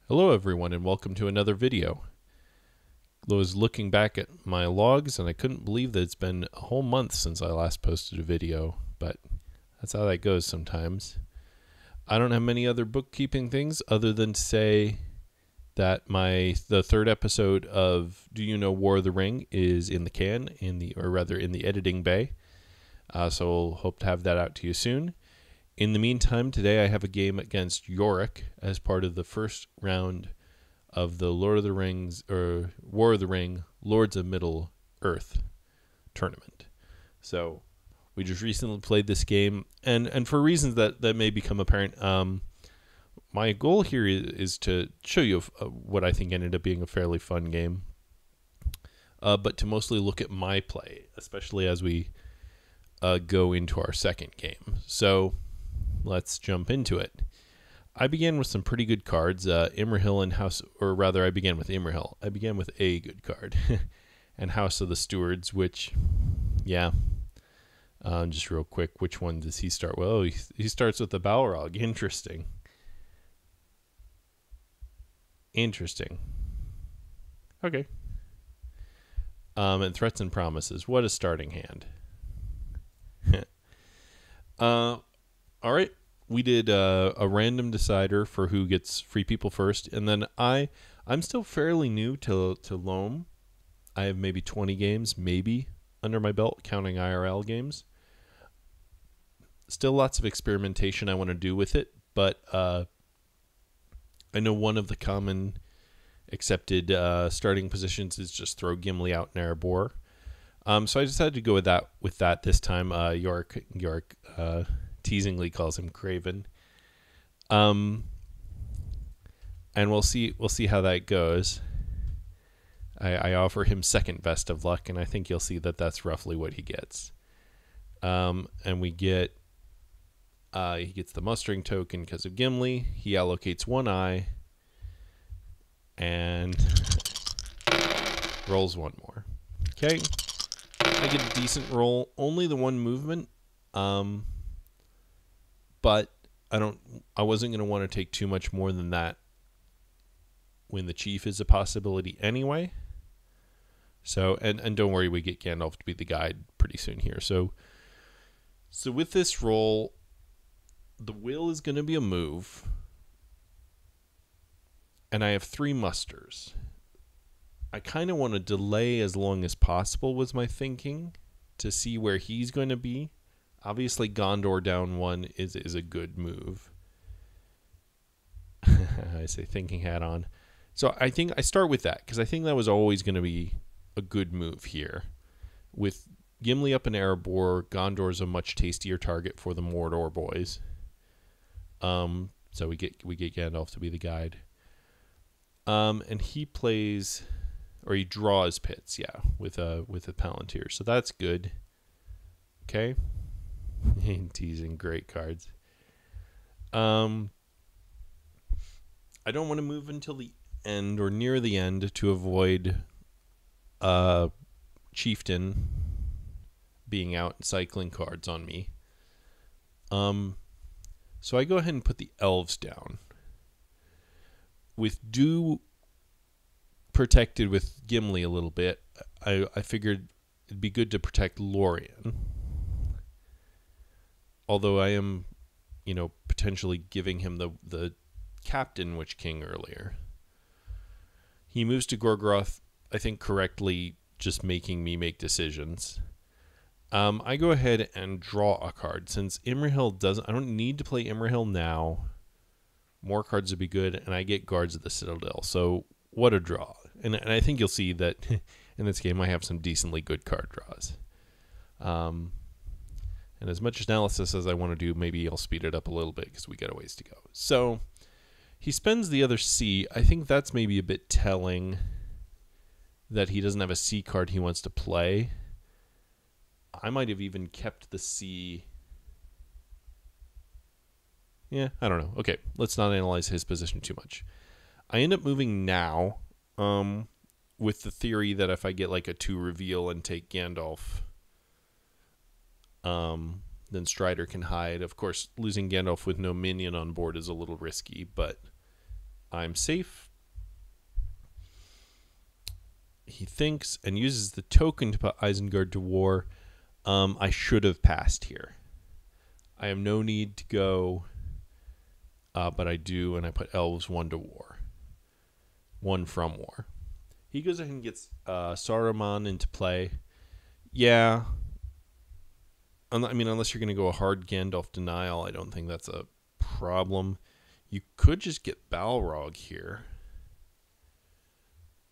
Hello everyone and welcome to another video. I was looking back at my logs and I couldn't believe that it's been a whole month since I last posted a video, but that's how that goes sometimes. I don't have many other bookkeeping things other than to say that the third episode of Do You Know War of the Ring is in the can, in the editing bay. So hope to have that out to you soon. In the meantime, today I have a game against Jorrick as part of the first round of the Lord of the Rings, or War of the Ring, Lords of Middle Earth tournament. So we just recently played this game, and for reasons that may become apparent, my goal here is to show you what I think ended up being a fairly fun game, but to mostly look at my play, especially as we go into our second game. So let's jump into it. I began with some pretty good cards. Imrahil and House, or rather, I began with Imrahil. I began with a good card, and House of the Stewards, which, yeah. Just real quick, which one does he start with? Oh, he starts with the Balrog. Interesting. Okay. And Threats and Promises. What a starting hand. All right. We did a random decider for who gets Free People first, and then I'm still fairly new to Loam. I have maybe 20 games, maybe, under my belt, counting IRL games. Still lots of experimentation I want to do with it, but I know one of the common accepted starting positions is just throw Gimli out in Erebor. So I decided to go with that this time. Jorrick teasingly calls him Craven. And we'll see how that goes. I offer him second best of luck, and I think you'll see that that's roughly what he gets. And we get he gets the mustering token because of Gimli. He allocates one eye and rolls one more. Okay. I get a decent roll, only the one movement. But I wasn't going to want to take too much more than that when the chief is a possibility anyway. So, and don't worry, we get Gandalf to be the guide pretty soon here. So with this roll, the will is going to be a move. And I have 3 musters. I kind of want to delay as long as possible was my thinking to see where he's going to be. Obviously, Gondor down 1 is a good move. I say thinking hat on. So I think I start with that because I think that was always going to be a good move here. With Gimli up in Erebor, Gondor's a much tastier target for the Mordor boys. So we get Gandalf to be the guide. And he plays, or he draws pits, yeah, with a Palantir. So that's good. Okay. Teasing, great cards. I don't want to move until the end or near the end to avoid Chieftain being out and cycling cards on me. So I go ahead and put the elves down. With Dew protected with Gimli a little bit, I figured it'd be good to protect Lorien. Although I am, potentially giving him the Captain Witch King earlier. He moves to Gorgoroth, I think correctly, just making me make decisions. I go ahead and draw a card. Since Imrahil I don't need to play Imrahil now. More cards would be good, and I get Guards of the Citadel. So what a draw. And I think you'll see that in this game I have some decently good card draws. And as much analysis as I want to do, maybe I'll speed it up a little bit because we got a ways to go. So he spends the other C. I think that's maybe a bit telling that he doesn't have a C card he wants to play. I might have even kept the C. Yeah, I don't know. Okay, let's not analyze his position too much. I end up moving now with the theory that if I get like a 2 reveal and take Gandalf, then Strider can hide. Of course, losing Gandalf with no minion on board is a little risky, but I'm safe. He thinks and uses the token to put Isengard to war. I should have passed here. I have no need to go, but I do, and I put elves 1 to war. 1 from war. He goes ahead and gets Saruman into play. Yeah. I mean, unless you're going to go a hard Gandalf denial, I don't think that's a problem. You could just get Balrog here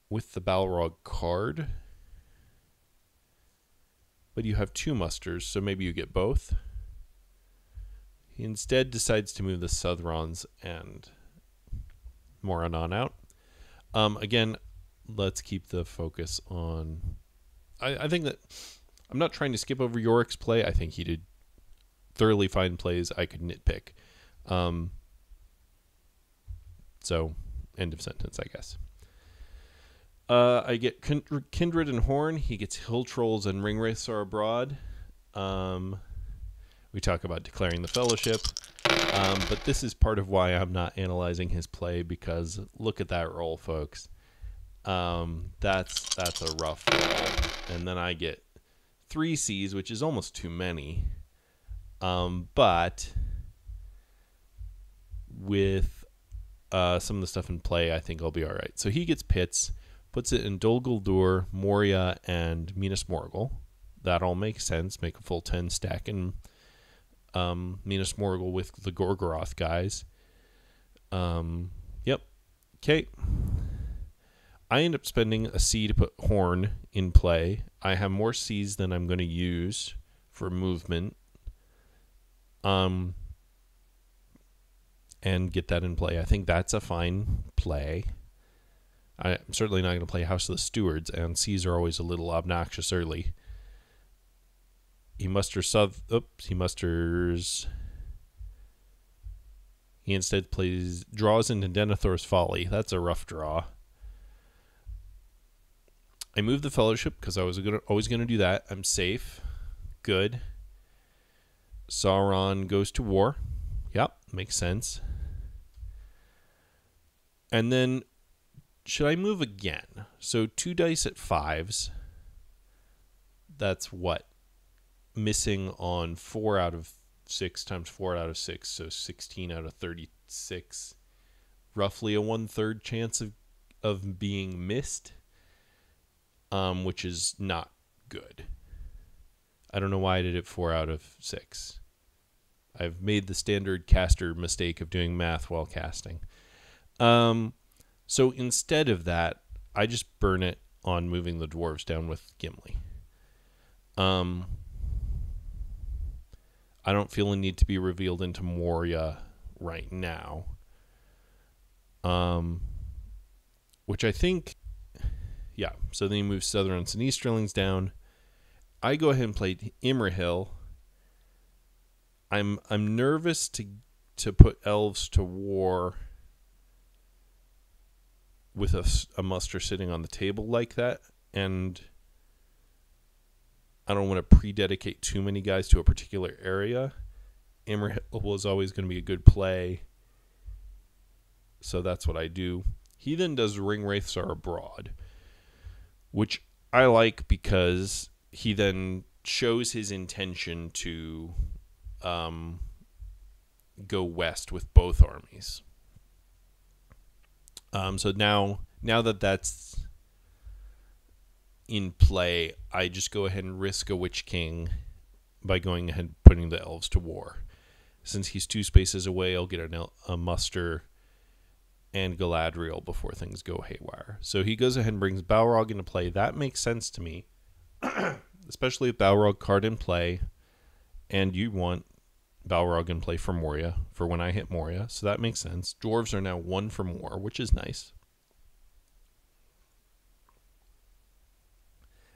with the Balrog card. But you have 2 musters, so maybe you get both. He instead decides to move the Southrons and Moron on out. Again, let's keep the focus on... I think that... I'm not trying to skip over Jorrick's play. I think he did thoroughly fine plays. I could nitpick. So, end of sentence, I guess. I get Kindred and Horn. He gets Hill Trolls and Ringwraiths are abroad. We talk about declaring the Fellowship. But this is part of why I'm not analyzing his play, because look at that roll, folks. That's a rough roll. And then I get 3 Cs, which is almost too many. But with some of the stuff in play, I think I'll be all right. So he gets Pits, puts it in Dol Guldur, Moria, and Minas Morgul. That all makes sense. Make a full 10 stack in Minas Morgul with the Gorgoroth guys. Yep. Okay. I end up spending a C to put Horn in play. I have more Cs than I'm going to use for movement. And get that in play. I think that's a fine play. I'm certainly not going to play House of the Stewards, and Cs are always a little obnoxious early. He musters... He instead draws into Denethor's Folly. That's a rough draw. I move the Fellowship because I was always going to do that. I'm safe. Good. Sauron goes to war. Yep, makes sense. And then, should I move again? So 2 dice at 5s. That's what? Missing on 4 out of 6 times 4 out of 6, so 16 out of 36. Roughly a 1/3 chance of being missed, which is not good. I don't know why I did it 4 out of 6. I've made the standard caster mistake of doing math while casting. So instead of that, I just burn it on moving the dwarves down with Gimli. I don't feel a need to be revealed into Moria right now. Which I think... Yeah, so then you move Southrons and Easterlings down. I go ahead and play Imrahil. I'm nervous to put elves to war with a muster sitting on the table like that, and I don't want to pre-dedicate too many guys to a particular area. Imrahil was always going to be a good play, so that's what I do. He then does Ringwraiths are abroad, which I like because he then shows his intention to go west with both armies. So now that that's in play, I just go ahead and risk a Witch King by going ahead and putting the elves to war. Since he's 2 spaces away, I'll get a muster and Galadriel before things go haywire. So he goes ahead and brings Balrog into play. That makes sense to me, especially if Balrog card in play, and you want Balrog in play for Moria, for when I hit Moria, so that makes sense. Dwarves are now 1 from war, which is nice.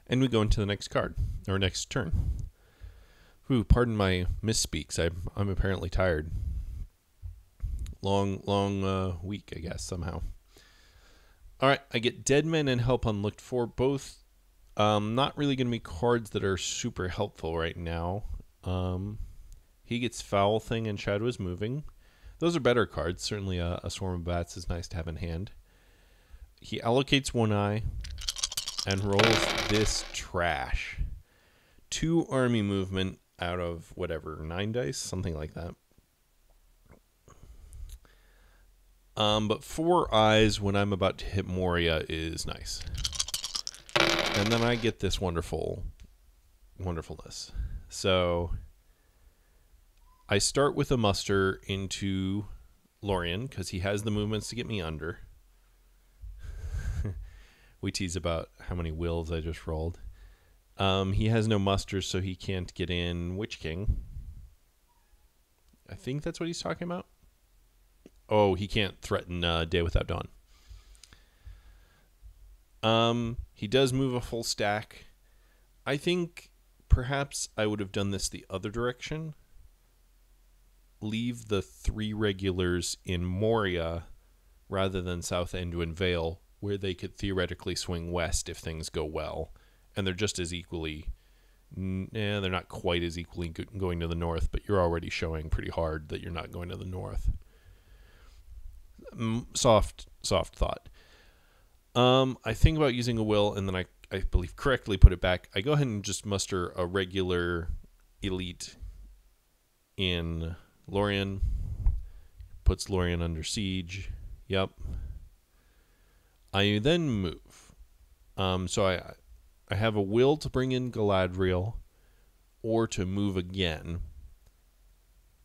And we go into the next card, or next turn. Ooh, pardon my misspeaks. I'm apparently tired. Long week, I guess, somehow. All right, I get Dead Men and Help Unlooked For. Both not really going to be cards that are super helpful right now. He gets Foul Thing and Shadow is Moving. Those are better cards. Certainly a Swarm of Bats is nice to have in hand. He allocates 1 eye and rolls this trash. 2 army movement out of whatever, 9 dice, something like that. But 4 eyes when I'm about to hit Moria is nice. And then I get this wonderfulness. So I start with a muster into Lorien because he has the movements to get me under. We tease about how many wills I just rolled. He has no musters, so he can't get in Witch King. I think that's what he's talking about. Oh, he can't threaten Day Without Dawn. He does move a full stack. I think perhaps I would have done this the other direction. Leave the 3 regulars in Moria rather than South Anduin Vale, where they could theoretically swing west if things go well. And they're just as equally... they're not quite as equally going to the north, but you're already showing pretty hard that you're not going to the north. Soft thought. I think about using a will, and then I believe correctly put it back. I go ahead and just muster a regular elite in Lorien. Puts Lorien under siege. Yep. I then move. So I have a will to bring in Galadriel, or to move again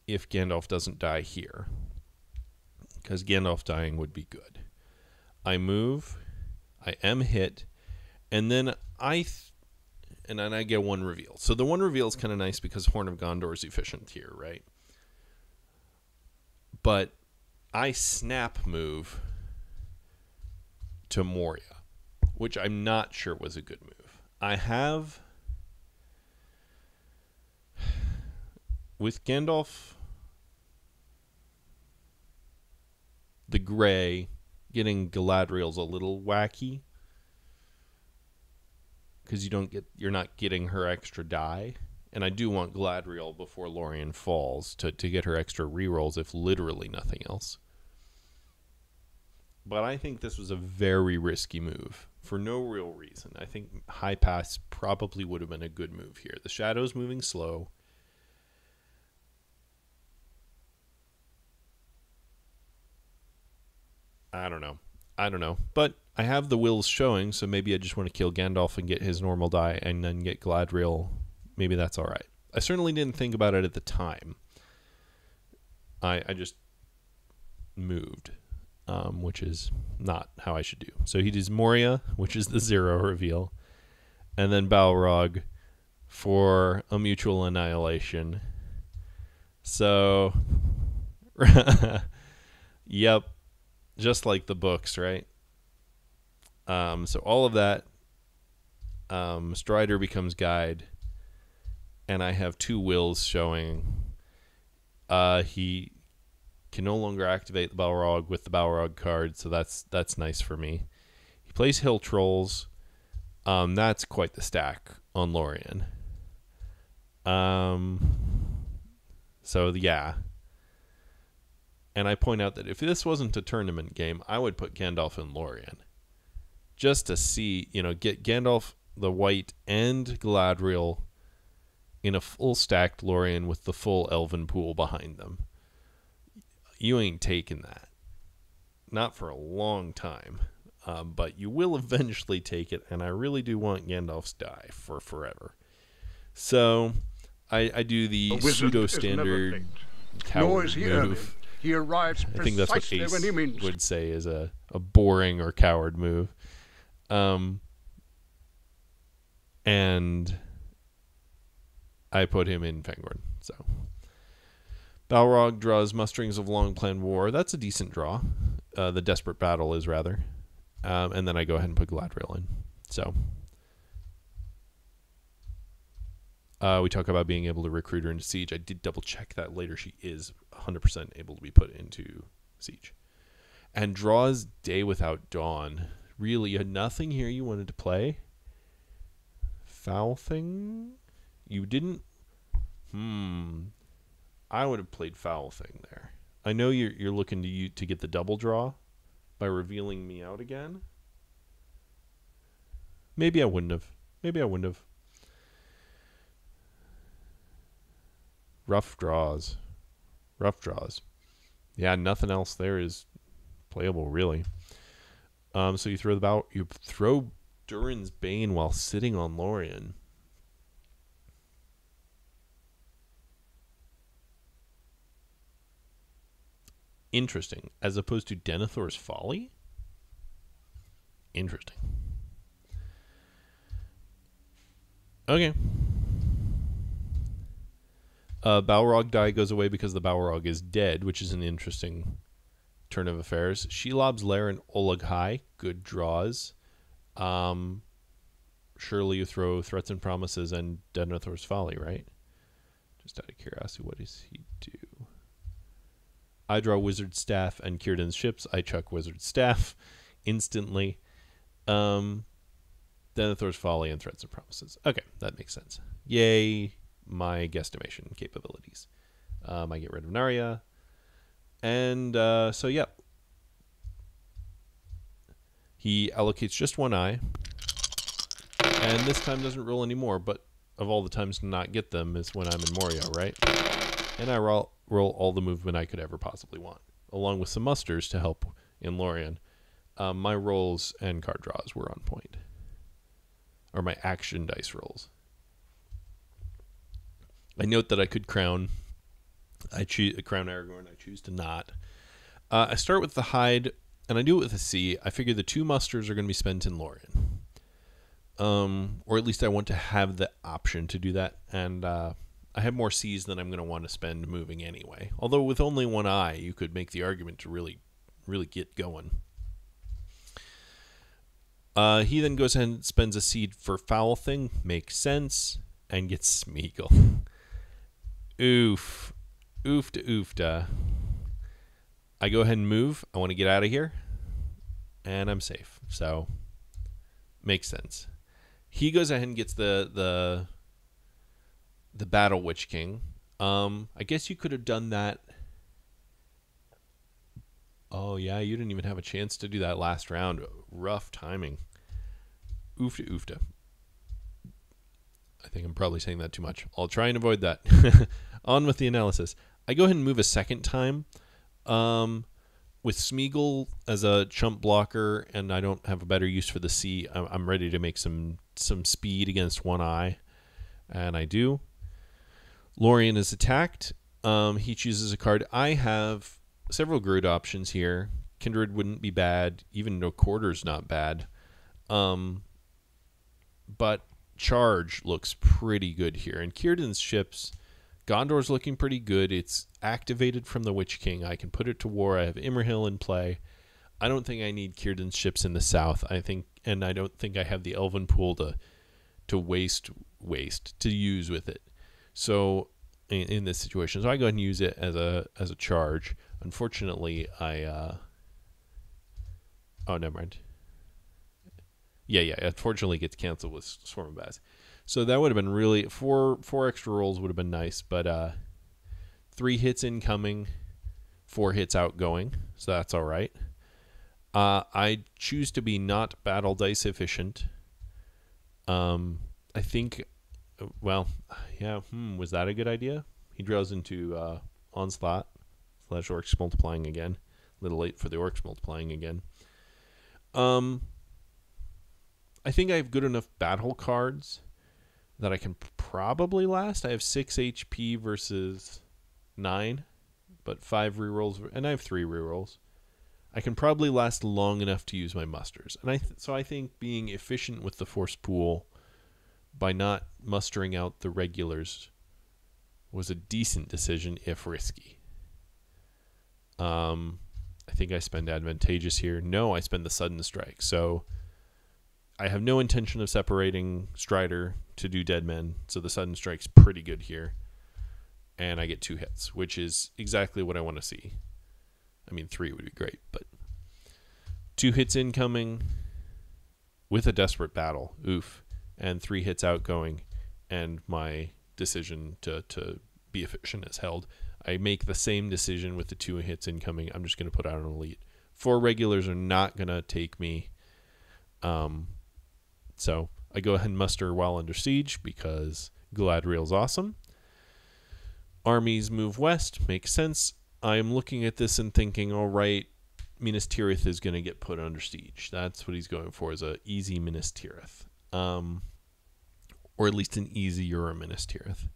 if Gandalf doesn't die here. Because Gandalf dying would be good. I move, I am hit, and then I get 1 reveal. So the 1 reveal is kind of nice because Horn of Gondor is efficient here, right? But I snap move to Moria, which I'm not sure was a good move. I have, with Gandalf the Gray, getting Galadriel's a little wacky because you're not getting her extra die, and I do want Galadriel before Lorien falls to get her extra rerolls if literally nothing else. But I think this was a very risky move for no real reason. I think High Pass probably would have been a good move here. The Shadow's moving slow. I don't know. But I have the wills showing, so maybe I just want to kill Gandalf and get his normal die and then get Galadriel. Maybe that's all right. I certainly didn't think about it at the time. I just moved, which is not how I should do. So he does Moria, which is the 0 reveal, and then Balrog for a mutual annihilation. So, yep. Just like the books, right? So all of that, Strider becomes guide, and I have 2 wills showing. He can no longer activate the Balrog with the Balrog card, so that's nice for me. He plays Hill Trolls. That's quite the stack on Lorien. So yeah. And I point out that if this wasn't a tournament game, I would put Gandalf in Lorien. Just to see, get Gandalf the White and Galadriel in a full stacked Lorien with the full Elven pool behind them. You ain't taking that. Not for a long time. But you will eventually take it, and I really do want Gandalf's die for forever. So, I do the pseudo-standard coward move. He arrives I think that's what Ace when he means. would say is a boring or coward move. And I put him in Fangorn. So Balrog draws Musterings of Long Planned War. That's a decent draw. The Desperate Battle is rather. And then I go ahead and put Galadriel in. So we talk about being able to recruit her into Siege. I did double check that later. She is 100% able to be put into Siege. And draws Day Without Dawn. Really, you had nothing here you wanted to play? Foul Thing? You didn't? I would have played Foul Thing there. I know you're looking to get the double draw by revealing me out again. Maybe I wouldn't have. Rough draws. Yeah, nothing else there is playable really. So you throw Durin's Bane while sitting on Lorien. Interesting. As opposed to Denethor's Folly? Interesting. Okay. Balrog die goes away because the Balrog is dead, which is an interesting turn of affairs. Shelob's Lair and Oleg High, good draws. Surely you throw Threats and Promises and Denethor's Folly, right? Just out of curiosity, what does he do? I draw Wizard Staff and Círdan's Ships. I chuck Wizard Staff instantly. Denethor's Folly and Threats and Promises. Okay, that makes sense. Yay, my guesstimation capabilities. I get rid of Narya. And so, yeah. He allocates just one eye. And this time doesn't roll anymore, but of all the times to not get them is when I'm in Moria, right? And I roll all the movement I could ever possibly want, along with some musters to help in Lorien. My rolls and card draws were on point. Or my action dice rolls. I note that I could crown. I choose crown Aragorn. I choose to not. I start with the hide, and I do it with a C. I figure the 2 musters are going to be spent in Lorien. Or at least I want to have the option to do that. And I have more C's than I'm going to want to spend moving anyway. Although with only one eye, you could make the argument to really get going. He then goes ahead and spends a seed for Foul Thing. Makes sense. And gets Smeagol. Oof. Oofta oofta. I go ahead and move. I want to get out of here. And I'm safe. So, makes sense. He goes ahead and gets the Battle Witch King. I guess you could have done that. Oh, yeah, you didn't even have a chance to do that last round. Rough timing. Oofta oofta. I think I'm probably saying that too much. I'll try and avoid that. On with the analysis. I go ahead and move a second time. With Smeagol as a chump blocker, and I don't have a better use for the C, I'm ready to make some speed against one eye. And I do. Lorien is attacked. He chooses a card. I have several Groot options here. Kindred wouldn't be bad. Even No Quarter's not bad. But Charge looks pretty good here. And Círdan's Ships, Gondor's looking pretty good. It's activated from the Witch King. I can put it to war. I have Imrahil in play. I don't think I need Círdan's Ships in the south. I don't think I have the Elven Pool to waste to use with it. So in this situation, so I go ahead and use it as a charge. Unfortunately, oh, never mind. Yeah. Unfortunately, it gets canceled with Swarm of Bats. So that would have been really four extra rolls would have been nice, but 3 hits incoming, 4 hits outgoing, so that's all right. I choose to be not battle dice efficient. I think, well, yeah. Was that a good idea? He draws into Onslaught / Orcs multiplying again. A little late for the Orcs multiplying again. I think I have good enough battle cards that I can probably last. I have 6 HP versus 9, but 5 rerolls, and I have 3 rerolls. I can probably last long enough to use my musters. And so I think being efficient with the force pool by not mustering out the regulars was a decent decision, if risky. I think I spend advantageous here. No, I spend the sudden strike. So I have no intention of separating Strider to do dead men, so the sudden strike's pretty good here. And I get 2 hits, which is exactly what I want to see. I mean, 3 would be great, but 2 hits incoming with a desperate battle. Oof. And 3 hits outgoing, and my decision to be efficient is held. I make the same decision with the 2 hits incoming. I'm just going to put out an elite. 4 regulars are not going to take me. So I go ahead and muster while under siege because Galadriel's awesome. Armies move west. Makes sense. I am looking at this and thinking, all right, Minas Tirith is going to get put under siege. That's what he's going for, is a easy Minas Tirith. Or at least an easier Minas Tirith.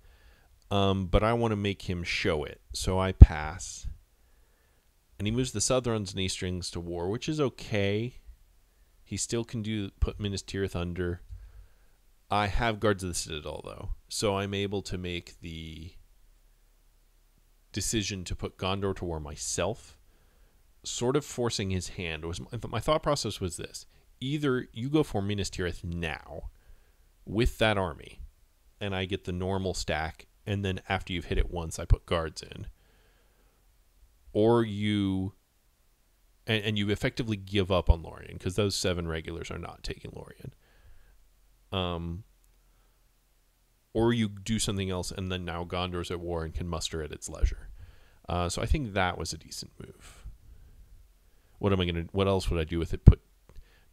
But I want to make him show it. So I pass. And he moves the Southrons and Easterlings to war, which is okay. He still can put Minas Tirith under. I have Guards of the Citadel, though. So I'm able to make the decision to put Gondor to war myself, sort of forcing his hand. My thought process was this. Either you go for Minas Tirith now with that army, and I get the normal stack, and then after you've hit it once, I put guards in. Or you... And you effectively give up on Lorien, because those 7 regulars are not taking Lorien. Or you do something else, and then now Gondor's at war and can muster at its leisure. So I think that was a decent move. What else would I do with it? Put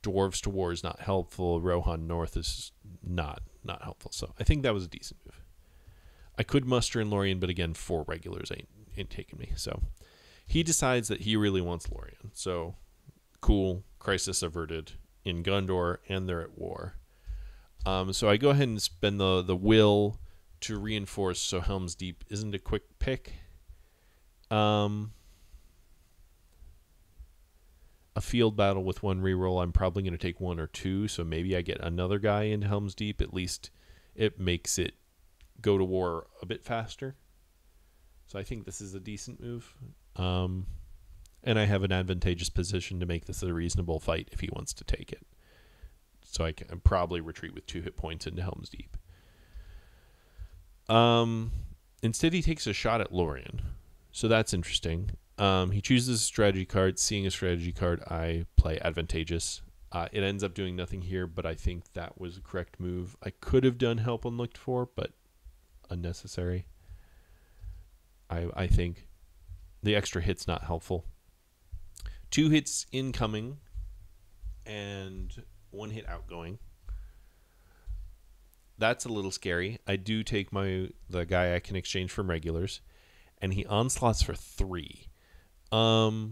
dwarves to war is not helpful. Rohan North is not helpful. So I think that was a decent move. I could muster in Lorien, but again, 4 regulars ain't taking me. So he decides that he really wants Lorien. So cool, crisis averted in Gondor, and they're at war. So I go ahead and spend the will to reinforce, so Helm's Deep isn't a quick pick. A field battle with 1 reroll, I'm probably going to take 1 or 2, so maybe I get another guy into Helm's Deep. At least it makes it go to war a bit faster. So I think this is a decent move. And I have an advantageous position to make this a reasonable fight if he wants to take it. So I can probably retreat with 2 hit points into Helm's Deep. Instead, he takes a shot at Lorien. So that's interesting. He chooses a strategy card. Seeing a strategy card, I play advantageous. It ends up doing nothing here, but I think that was a correct move. I could have done help unlooked for, but unnecessary. I think the extra hit's not helpful. 2 hits incoming and 1 hit outgoing. That's a little scary. I do take the guy I can exchange from regulars, and he onslaughts for 3. So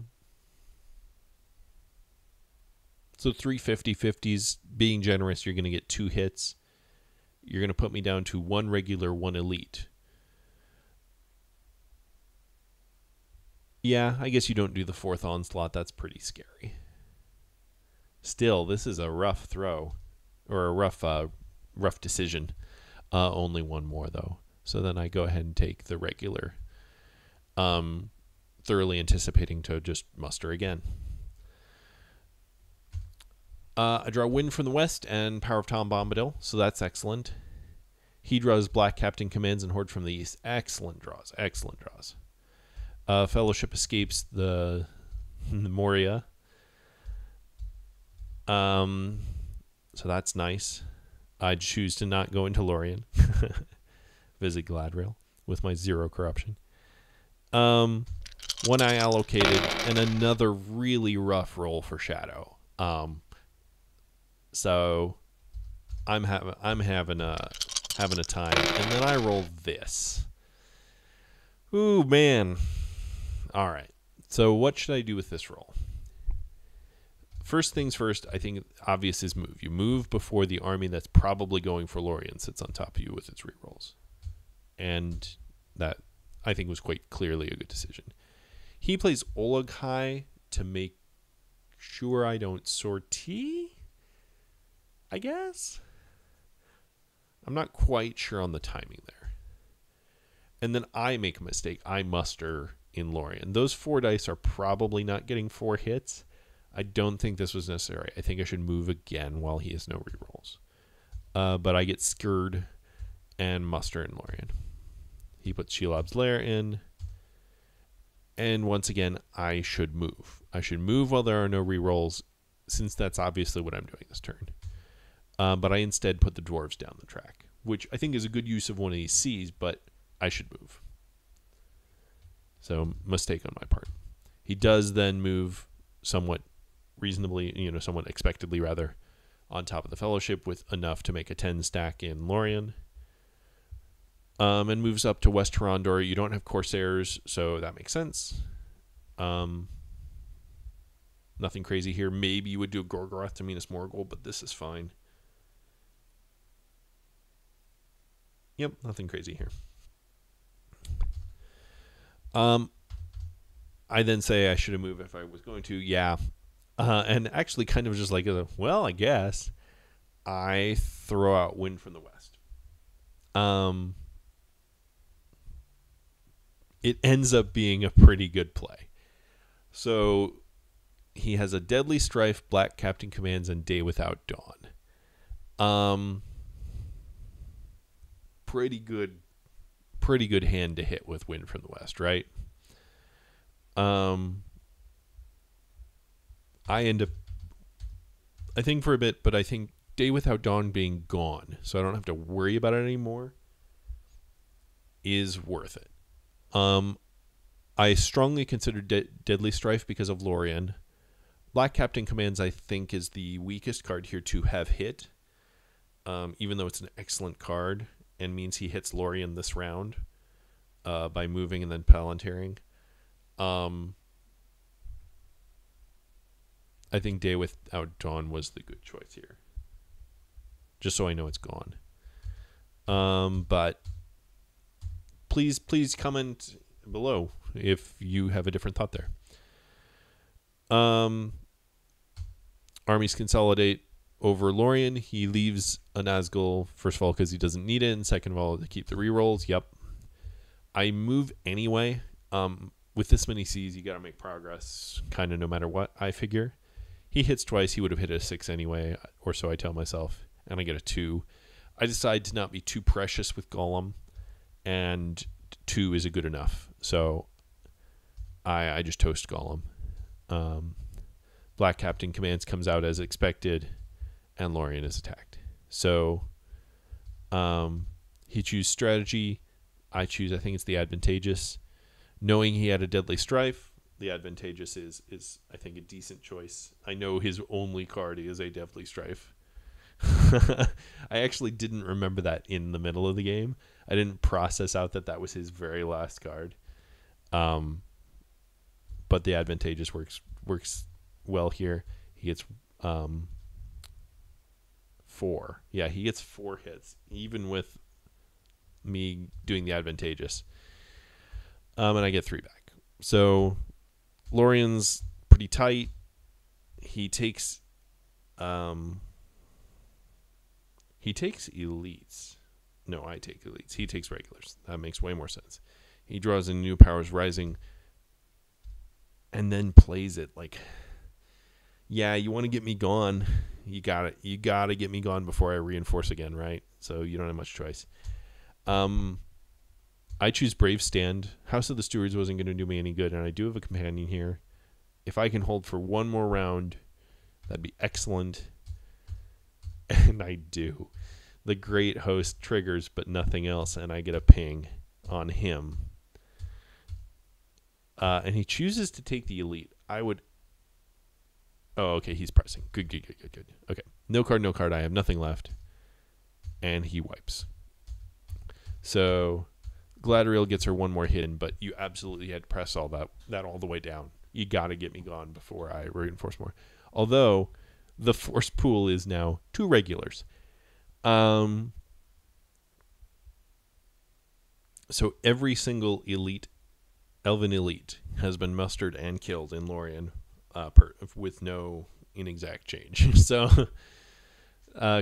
3 50/50s, being generous, you're going to get 2 hits. You're going to put me down to 1 regular, 1 elite. Yeah, I guess you don't do the 4th onslaught. That's pretty scary. Still, this is a rough throw, or a rough decision. Only 1 more, though. So then I go ahead and take the regular, thoroughly anticipating to just muster again. I draw Wind from the west and Power of Tom Bombadil, so that's excellent. He draws Black Captain Commands and Horde from the east. Excellent draws. Excellent draws. Fellowship escapes the Moria. So that's nice. I choose to not go into Lorien. Visit Galadriel with my 0 corruption. 1 I allocated, and another really rough roll for Shadow. So I'm having a time, and then I roll this. Ooh, man. All right. So what should I do with this roll? First things first, I think obvious is move. You move before the army that's probably going for Lorien sits on top of you with its rerolls. And that, I think, was quite clearly a good decision. He plays Ologhai to make sure I don't sortie, I guess? I'm not quite sure on the timing there. And then I make a mistake. I muster in Lorien. Those 4 dice are probably not getting 4 hits. I don't think this was necessary. I think I should move again while he has no rerolls. But I get scared and muster in Lorien. He puts Shelob's Lair in. And once again, I should move. I should move while there are no rerolls, since that's obviously what I'm doing this turn. But I instead put the dwarves down the track, which I think is a good use of one of these Cs, but I should move. So mistake on my part. He does then move somewhat reasonably, somewhat expectedly rather, on top of the Fellowship with enough to make a 10 stack in Lorien. And moves up to West Tarandor. You don't have Corsairs, so that makes sense. Nothing crazy here. Maybe you would do a Gorgoroth to Minas Morgul, but this is fine. Yep, nothing crazy here. I then say I should have moved if I was going to. Yeah. And actually kind of just like, well, I guess I throw out Wind from the West. It ends up being a pretty good play. So he has a Deadly Strife, Black Captain Commands, and Day Without Dawn. Pretty good hand to hit with Wind from the West, right? I think for a bit, but I think Day Without Dawn being gone, so I don't have to worry about it anymore, is worth it. I strongly consider Deadly Strife because of Lorien. Black Captain Commands, I think, is the weakest card here to have hit, even though it's an excellent card and means he hits Lorien this round by moving and then Palantiring. I think Day Without Dawn was the good choice here. Just so I know it's gone. But please comment below if you have a different thought there. Armies consolidate over Lorien. He leaves a Nazgul, first of all, because he doesn't need it, and second of all, to keep the rerolls. Yep. I move anyway. With this many Cs, you got to make progress, kind of no matter what, I figure. He hits twice. He would have hit a 6 anyway, or so I tell myself, and I get a 2. I decide to not be too precious with Golem, and 2 is a good enough. So I just toast Golem. Black Captain Commands comes out as expected, and Lorien is attacked. So he chooses strategy. I choose, I think it's the advantageous. Knowing he had a Deadly Strife, the advantageous is I think, a decent choice. I know his only card is a Deadly Strife. I actually didn't remember that in the middle of the game. I didn't process out that was his very last card. But the advantageous works well here. He gets 4. Yeah, he gets 4 hits, even with me doing the advantageous. And I get 3 back. So Lorien's pretty tight. He takes elites. No, I take elites. He takes regulars. That makes way more sense. He draws in New Powers Rising and then plays it like, yeah, you want to get me gone. You got it. You got to get me gone before I reinforce again, right? So you don't have much choice. I choose Brave Stand. House of the Stewards wasn't going to do me any good, and I do have a companion here. If I can hold for one more round, that'd be excellent. And I do. The Great Host triggers, but nothing else, and I get a ping on him. And he chooses to take the elite. I would... Oh, okay, he's pressing. Good. Okay, no card. I have nothing left. And he wipes. So Gladriel gets her one more hit in, but you absolutely had to press all that all the way down. You got to get me gone before I reinforce more. Although the force pool is now 2 regulars. So every single elven elite has been mustered and killed in Lorien with no inexact change. So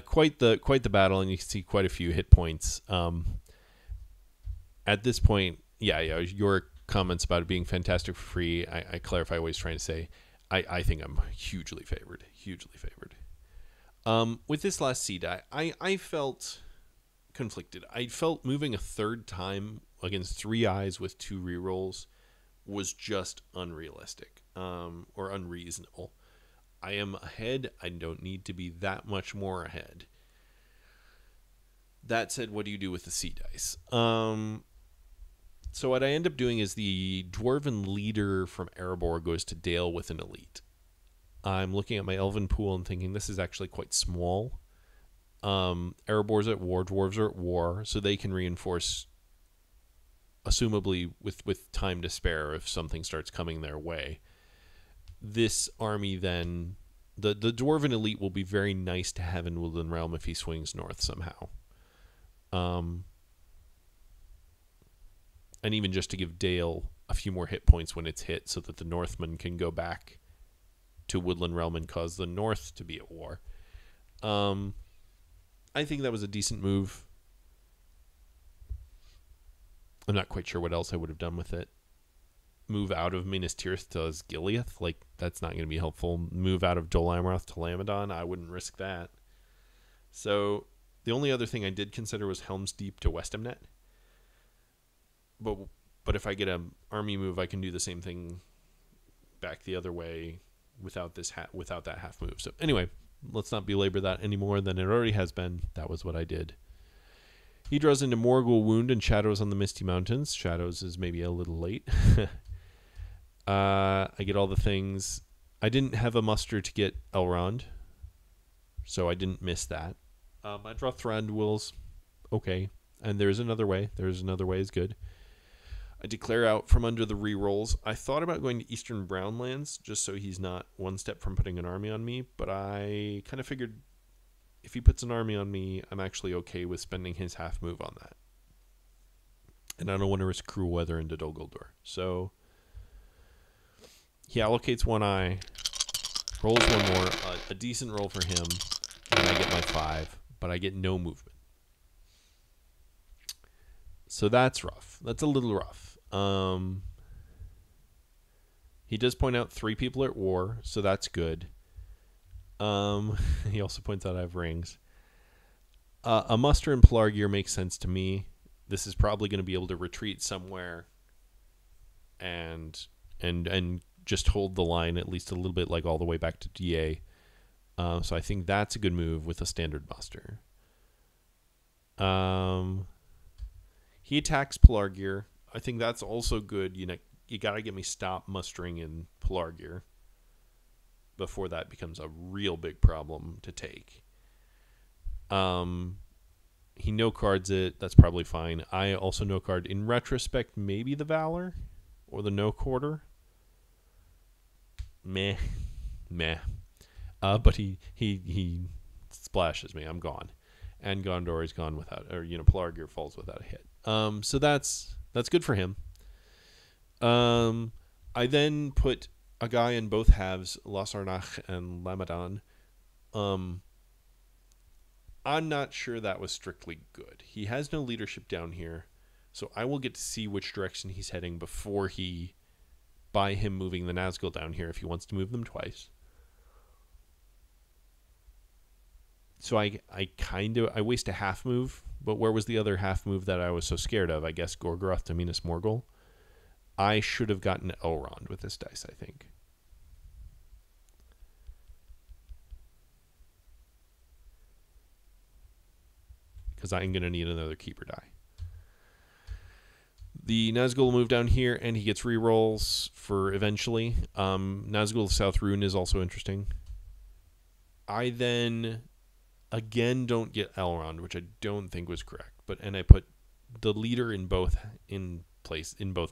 quite the battle, and you can see quite a few hit points. At this point, yeah, your comments about it being fantastic for free, I clarify what he's trying to say. I think I'm hugely favored. With this last seed, I felt conflicted. I felt moving a third time against 3 eyes with 2 rerolls was just unrealistic or unreasonable. I am ahead. I don't need to be that much more ahead. That said, what do you do with the sea dice? So what I end up doing is the Dwarven leader from Erebor goes to Dale with an elite. I'm looking at my Elven pool and thinking this is actually quite small. Erebor's at war, Dwarves are at war, so they can reinforce, assumably with time to spare if something starts coming their way. This army then, the Dwarven elite will be very nice to have in Woodland Realm if he swings north somehow. And even just to give Dale a few more hit points when it's hit so that the Northmen can go back to Woodland Realm and cause the North to be at war. I think that was a decent move. I'm not quite sure what else I would have done with it. Move out of Minas Tirith to Osgiliath? Like, that's not going to be helpful. Move out of Dol Amroth to Lamadon? I wouldn't risk that. So, the only other thing I did consider was Helm's Deep to Westamnet. But if I get an army move, I can do the same thing back the other way without without that half move. So anyway, let's not belabor that any more than it already has been. That was what I did. He draws into Morgul Wound and Shadows on the Misty Mountains. Shadows is maybe a little late. I get all the things. I didn't have a muster to get Elrond, so I didn't miss that. I draw Thranduil's. Okay. And there's another way. There's another way is good. I declare out from under the rerolls. I thought about going to Eastern Brownlands just so he's not one step from putting an army on me, but I kind of figured if he puts an army on me, I'm actually okay with spending his half move on that. And I don't want to risk cruel weather into Dol Guldur. So he allocates one eye, rolls one more, a decent roll for him, and I get my 5, but I get no movement. So that's rough. That's a little rough. He does point out 3 people at war, so that's good. He also points out I have rings. A muster in Pelargir makes sense to me. This is probably going to be able to retreat somewhere and just hold the line at least a little bit, like all the way back to DA. So I think that's a good move with a standard muster. He attacks Pelargir. I think that's also good. You know, you got to get me stop mustering in Pelargir before that becomes a real big problem to take. He no-cards it. That's probably fine. I also no-card, in retrospect, maybe the Valor or the no-quarter. Meh. But he splashes me. I'm gone. And Gondor is gone without, or, Pelargir falls without a hit. So that's good for him. I then put a guy in both halves, Las Arnach and Lamadon. I'm not sure that was strictly good. He has no leadership down here, so I will get to see which direction he's heading before by him moving the Nazgul down here if he wants to move them twice. So I waste a half move, but where was the other half move that I was so scared of? I guess Gorgoroth to Minas Morgul. I should have gotten Elrond with this dice, I think. Because I'm going to need another keeper die. The Nazgul will move down here, and he gets rerolls for eventually. Nazgul of South Rune is also interesting. I then again don't get Elrond, which I don't think was correct. And I put the leader in both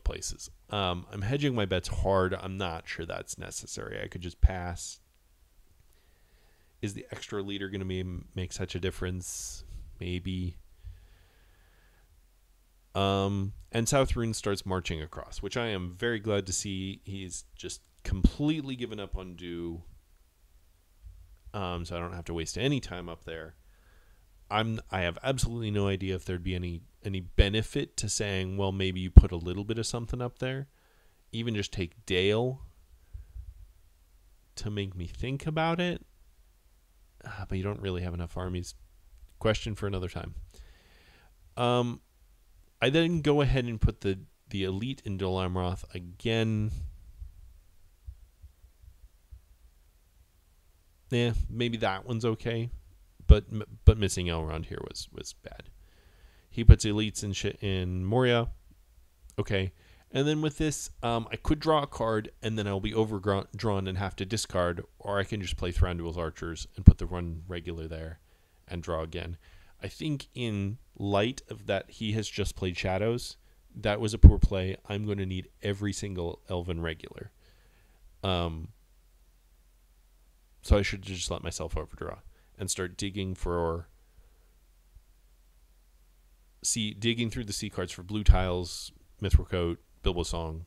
places. I'm hedging my bets hard. I'm not sure that's necessary. I could just pass. Is the extra leader going to make such a difference? Maybe. And South Rune starts marching across, which I am very glad to see. He's just completely given up on Dew. So I don't have to waste any time up there. I have absolutely no idea if there'd be any benefit to saying, well, maybe you put a little bit of something up there. Even just take Dale to make me think about it. But you don't really have enough armies. Question for another time. I then go ahead and put the elite in Dol Amroth again. Yeah, maybe that one's okay, but missing Elrond here was bad. He puts elites in Moria. Okay. And then with this, I could draw a card, and then I'll be overdrawn and have to discard, or I can just play Thranduil's Archers and put the run regular there and draw again. I think in light of that he has just played Shadows, that was a poor play. I'm going to need every single Elven regular. So I should just let myself overdraw and start digging through the sea cards for blue tiles, Mithril Coat, Bilbo Song,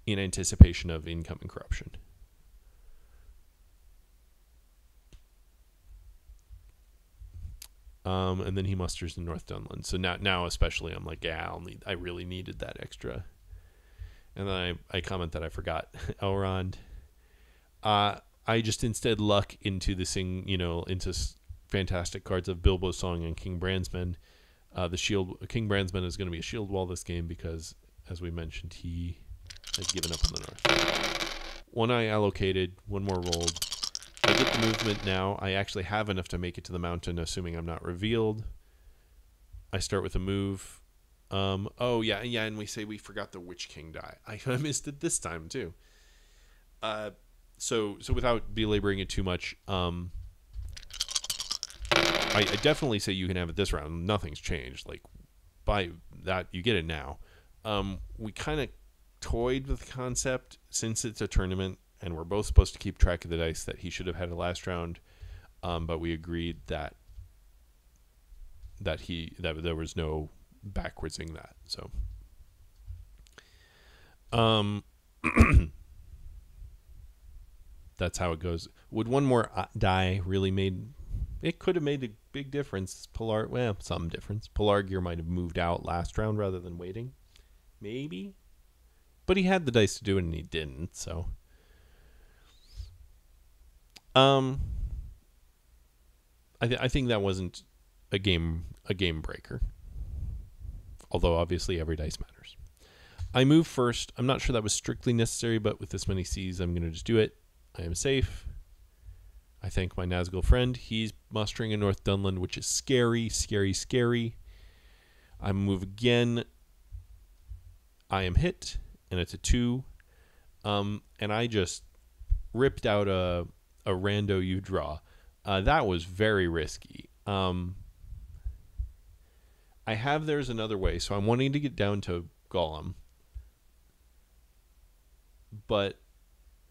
in anticipation of incoming corruption. And then he musters in North Dunland. So now especially, I'm like, yeah, I really needed that extra. And then I comment that I forgot Elrond. I just instead luck into into fantastic cards of Bilbo Song and King Brandsman. King Brandsman is going to be a shield wall this game because, as we mentioned, he has given up on the north. One eye allocated, one more rolled. I get the movement now. I actually have enough to make it to the mountain, assuming I'm not revealed. I start with a move. And we say we forgot the Witch King die. I missed it this time too. So without belaboring it too much, I definitely say you can have it this round. Nothing's changed. Like, by that, you get it now. We kind of toyed with the concept since it's a tournament, and we're both supposed to keep track of the dice that he should have had a last round, but we agreed that there was no backwardsing that. So, that's how it goes. Would one more die really made? It could have made a big difference. Some difference. Pelargir might have moved out last round rather than waiting. Maybe. But he had the dice to do it and he didn't, so. I think that wasn't a game breaker. Although obviously every dice matters. I move first. I'm not sure that was strictly necessary, but with this many C's, I'm going to just do it. I am safe. I thank my Nazgul friend. He's mustering in North Dunland, which is scary, scary, scary. I move again. I am hit, and it's a 2. And I just ripped out a rando you draw. That was very risky. I have There's Another Way, so I'm wanting to get down to Gollum. But,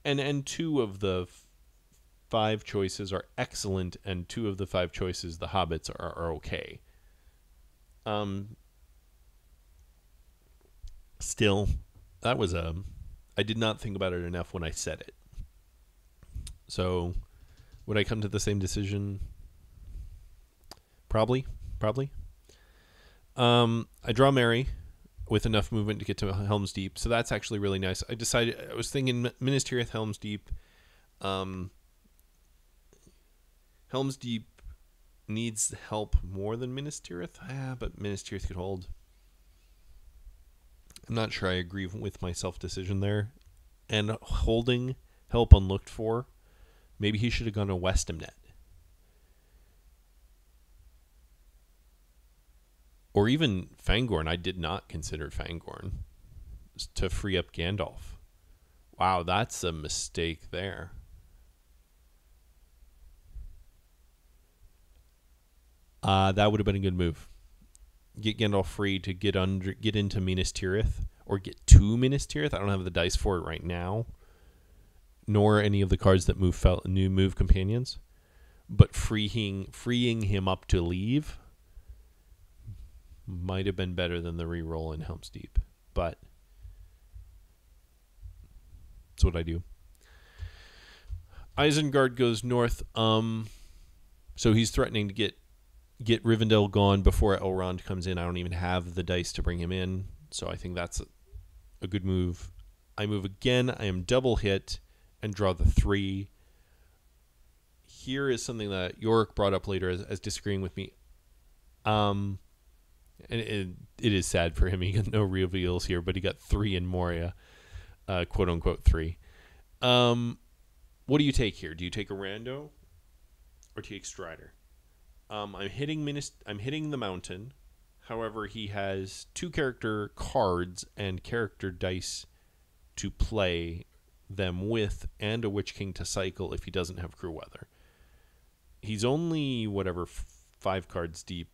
and 2 of the 5 choices are excellent, and 2 of the 5 choices, the hobbits, are okay. Still, that was I did not think about it enough when I said it. So, would I come to the same decision? Probably. I draw Mary with enough movement to get to Helm's Deep, so that's actually really nice. I was thinking Minas Tirith, Helm's Deep. Helm's Deep needs help more than Minas Tirith, but Minas Tirith could hold. I'm not sure I agree with my self-decision there. And holding help unlooked for, maybe he should have gone to Westamnet. Or even Fangorn. I did not consider Fangorn to free up Gandalf. Wow, that's a mistake there. That would have been a good move. Get Gandalf free to get into Minas Tirith, or get to Minas Tirith. I don't have the dice for it right now, nor any of the cards that move companions. But freeing him up to leave might have been better than the reroll in Helm's Deep. But that's what I do. Isengard goes north. So he's threatening to get Rivendell gone before Elrond comes in. I don't even have the dice to bring him in, so I think that's a good move. I move again. I am double hit and draw the 3. Here is something that Jorrick brought up later as disagreeing with me. And it is sad for him. He got no reveals here, but he got 3 in Moria, quote unquote 3. What do you take here? Do you take a rando or take Strider? I'm hitting the mountain. However, he has 2 character cards and character dice to play them with, and a Witch King to cycle if he doesn't have Cruel Weather. He's only, 5 cards deep,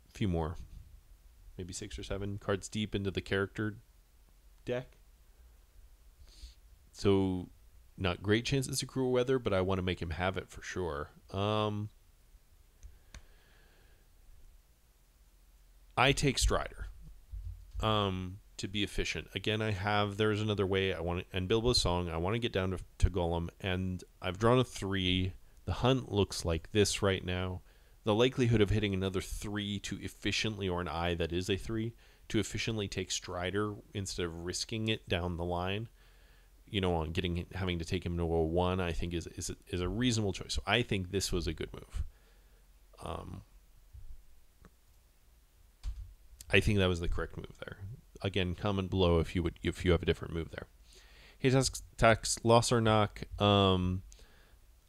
a few more, maybe 6 or 7 cards deep into the character deck. So, not great chances of Cruel Weather, but I want to make him have it for sure. I take Strider to be efficient. Again, there's another way I want to, and Bilbo's Song, I want to get down to Gollum, and I've drawn a 3. The hunt looks like this right now. The likelihood of hitting another 3 to efficiently, or an eye that is a 3, to efficiently take Strider instead of risking it down the line, on having to take him to a 1, I think is a reasonable choice. So I think this was a good move. I think that was the correct move there. Again, comment below if you have a different move there. He attacks Lossarnach.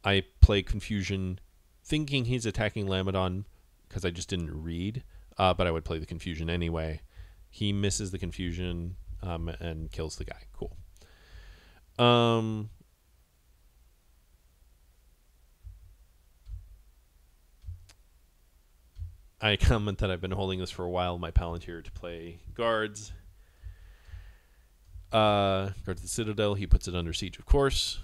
I play Confusion, thinking he's attacking Lamadon because I just didn't read, but I would play the Confusion anyway. He misses the Confusion and kills the guy. Cool. I comment that I've been holding this for a while, my Palantir, to play guards. Guards the Citadel, he puts it under siege, of course.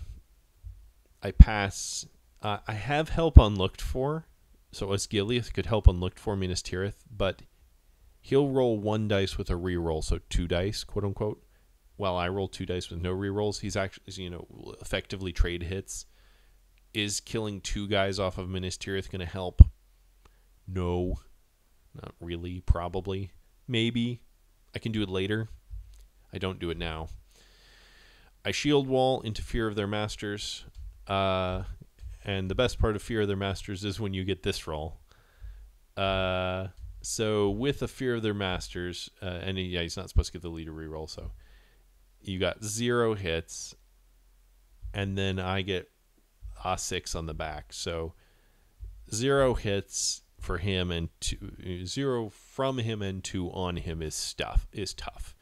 I pass. I have help unlooked for, so Osgiliath could help unlooked for Minas Tirith, but he'll roll 1 dice with a reroll, so 2 dice, quote unquote, while I roll 2 dice with no rerolls. He's actually, effectively trade hits. Is killing 2 guys off of Minas Tirith going to help? No, not really, probably. Maybe. I can do it later. I don't do it now. I shield wall into Fear of Their Masters. And the best part of Fear of Their Masters is when you get this roll. So with a Fear of Their Masters, and he's not supposed to get the leader reroll, so you got 0 hits, and then I get a 6 on the back. So 0 hits for him and 0 from him and 2 on him is tough.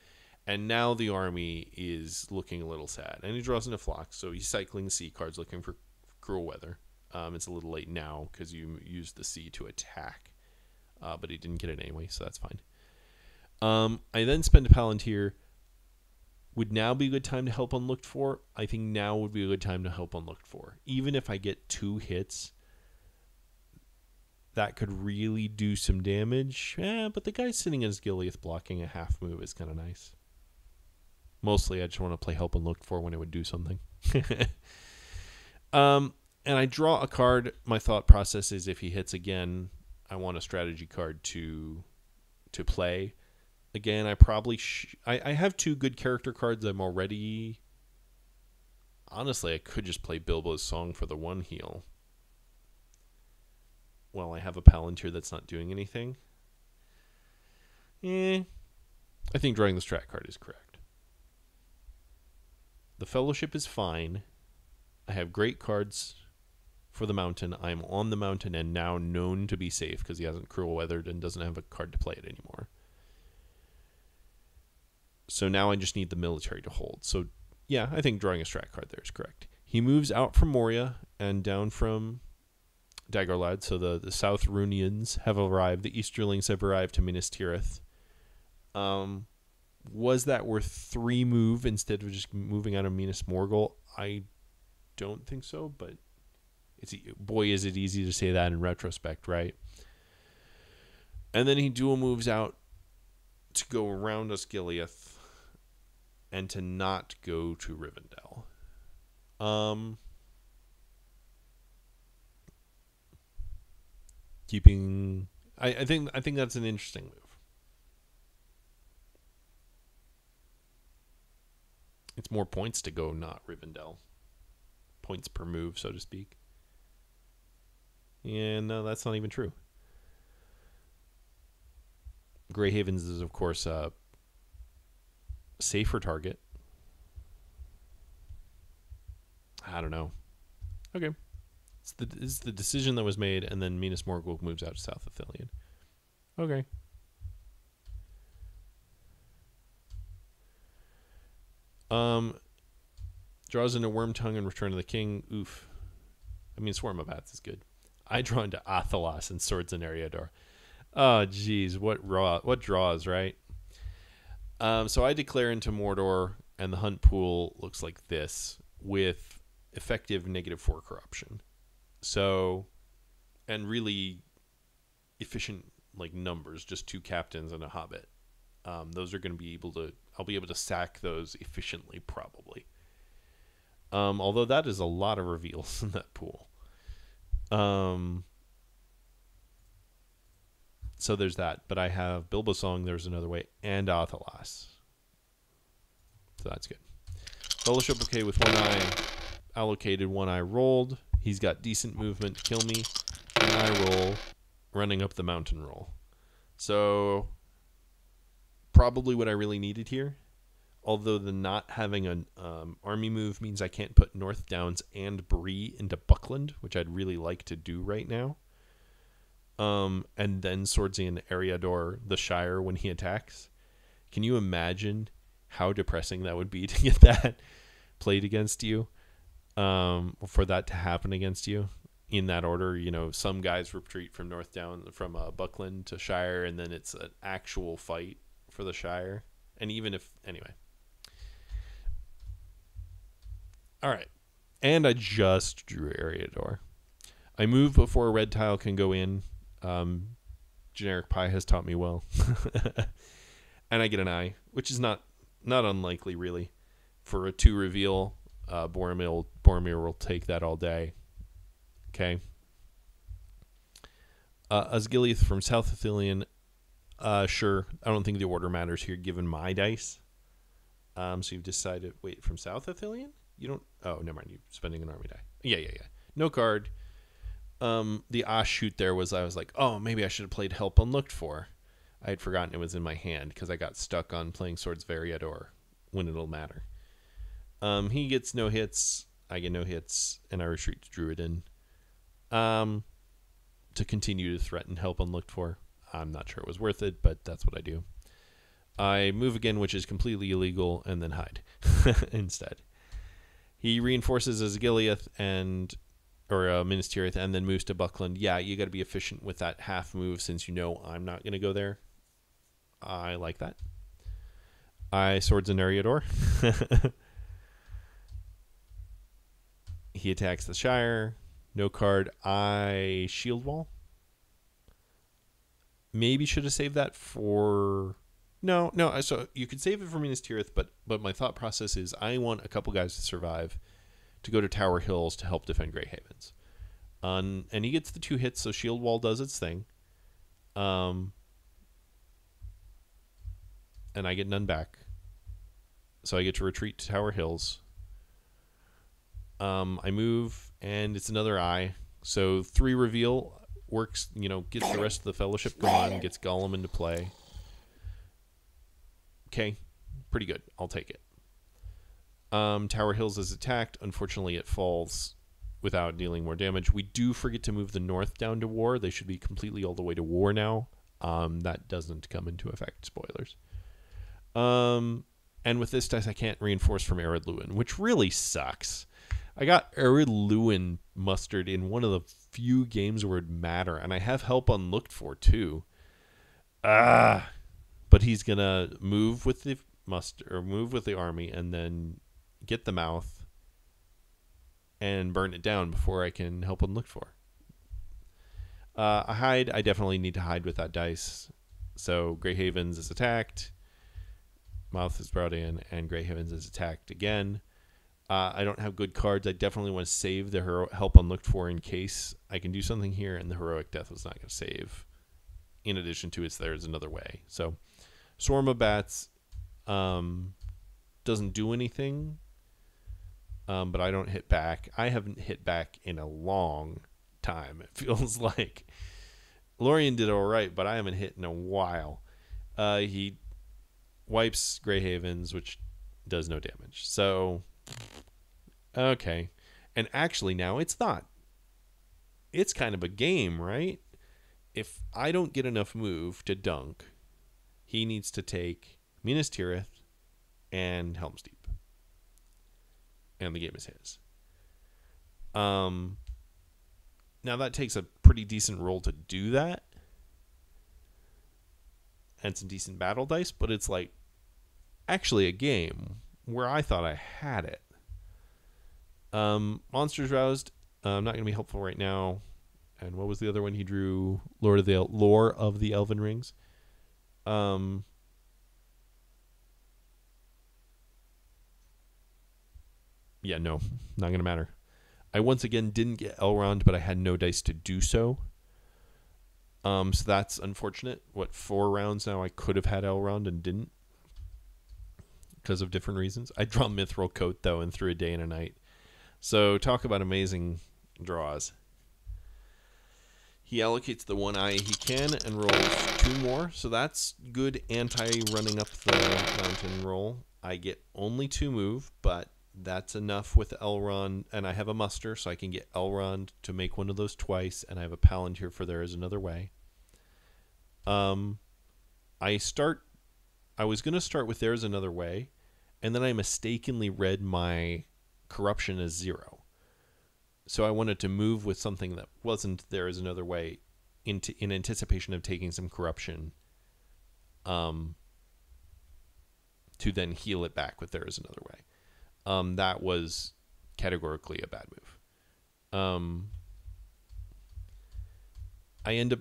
And now the army is looking a little sad. And he draws into Phlox, so he's cycling the sea cards looking for Cruel Weather. It's a little late now because you used the sea to attack. But he didn't get it anyway, so that's fine. I then spend a Palantir. Would now be a good time to help unlooked for? I think now would be a good time to help unlooked for. Even if I get 2 hits, that could really do some damage. But the guy sitting in his Giliath blocking a half move is kind of nice. Mostly I just want to play help unlooked for when it would do something. And I draw a card. My thought process is if he hits again, I want a strategy card to play. Again, I probably I have 2 good character cards. I'm already... Honestly, I could just play Bilbo's Song for the 1 heal. Well, I have a Palantir that's not doing anything. I think drawing the strat card is correct. The Fellowship is fine. I have great cards for the mountain. I'm on the mountain and now known to be safe because he hasn't Cruel Weathered and doesn't have a card to play it anymore. So now I just need the military to hold. So yeah, I think drawing a strat card there is correct. He moves out from Moria and down from Dagorlad. So the South Runians have arrived. The Easterlings have arrived to Minas Tirith. Was that worth 3 move instead of just moving out of Minas Morgul? I don't think so, but boy, is it easy to say that in retrospect, right? And then he dual moves out to go around Osgiliath and to not go to Rivendell. I think that's an interesting move. It's more points to go not Rivendell. Points per move, so to speak. And no, that's not even true. Grey Havens is, of course, a safer target. I don't know. Okay. It's the decision that was made, and then Minas Morgul moves out to South Ithilien. Okay. Um, draws into Worm Tongue and Return of the King. Oof. I mean, Swarm of Bats is good. I draw into Athelas and Swords and Eriador. Oh, geez, what draws, right? So I declare into Mordor, and the hunt pool looks like this with effective -4 corruption. So, and really efficient like numbers, just 2 captains and a hobbit. Those are going to be I'll be able to sack those efficiently probably. Although that is a lot of reveals in that pool. So there's that. But I have Bilbo Song, there's another way, and Athelas. So that's good. Fellowship okay with 1 eye allocated, 1 eye rolled. He's got decent movement to kill me. And I roll running up the mountain roll. So probably what I really needed here. Although the not having an army move means I can't put North Downs and Bree into Buckland, which I'd really like to do right now. And then Swordsy and Eriador, the Shire, when he attacks. Can you imagine how depressing that would be to get that played against you? For that to happen against you in that order. You know, some guys retreat from North Down from Buckland to Shire, and then it's an actual fight for the Shire. And even if anyway. All right. And I just drew Eriador. I move before a red tile can go in. Generic Pie has taught me well. And I get an eye, which is not unlikely, really. For a 2 reveal, Boromir will take that all day. Okay. Osgiliath from South Ithilien. Sure. I don't think the order matters here, given my dice. So you've decided... Wait, from South Ithilien? You don't... Oh, never mind. You're spending an army die. Yeah. No card. The shoot there was... I was like, oh, maybe I should have played Help Unlooked For. I had forgotten it was in my hand because I got stuck on playing Swords of Eriador when it'll matter. He gets no hits. I get no hits. And I retreat to Druidin. To continue to threaten Help Unlooked For. I'm not sure it was worth it, but that's what I do. I move again, which is completely illegal, and then hide instead. He reinforces Osgiliath or Minas Tirith, and then moves to Buckland. Yeah, you got to be efficient with that half move since you know I'm not going to go there. I like that. I Swords and Eriador. He attacks the Shire. No card. I Shield Wall. Maybe should have saved that for... No. So you could save it for Minas Tirith, but my thought process is I want a couple guys to survive to go to Tower Hills to help defend Grey Havens. And he gets the 2 hits, so Shield Wall does its thing. And I get none back. So I get to retreat to Tower Hills. I move, and it's another eye. So 3 reveal works, gets the rest of the Fellowship gone, gets Gollum into play. Okay, pretty good. I'll take it. Tower Hills is attacked. Unfortunately, it falls without dealing more damage. We do forget to move the North down to war. They should be completely all the way to war now. That doesn't come into effect. Spoilers. And with this dice, I can't reinforce from Ered Luin, which really sucks. I got Ered Luin mustered in one of the few games where it matter, and I have Help Unlooked For too. But he's gonna move with the move with the army, and then get the mouth and burn it down before I can Help Unlooked For. I hide. I definitely need to hide with that dice. So Grey Havens is attacked. Mouth is brought in, and Grey Havens is attacked again. I don't have good cards. I definitely want to save the Help Unlooked For in case I can do something here, and the Heroic Death was not going to save. In addition to there's another way. So Swarm of Bats doesn't do anything, but I don't hit back. I haven't hit back in a long time. It feels like Lorien did all right, but I haven't hit in a while. He wipes Grey Havens, which does no damage. So, okay. And actually now it's not. It's kind of a game, right? If I don't get enough move to dunk, he needs to take Minas Tirith and Helm's Deep. and the game is his. Now that takes a pretty decent roll to do that, and some decent battle dice, but it's like actually a game where I thought I had it. Monsters Roused, not going to be helpful right now. And what was the other one he drew? Lore of the Elven Rings. Yeah, no, not going to matter. I once again didn't get Elrond, but I had no dice to do so. So that's unfortunate. 4 rounds now I could have had Elrond and didn't because of different reasons. I draw Mithril Coat, though, and threw a day and a night. So talk about amazing draws. He allocates the 1 eye he can and rolls 2 more. So that's good anti-running up the mountain roll. I get only 2 move, but that's enough with Elrond, and I have a muster, so I can get Elrond to make one of those twice, and I have a Palantir for There Is Another Way. I was going to start with There's Another Way, and then I mistakenly read my corruption as 0. So I wanted to move with something that wasn't There Is Another Way in anticipation of taking some corruption to then heal it back with There Is Another Way. That was categorically a bad move. I end up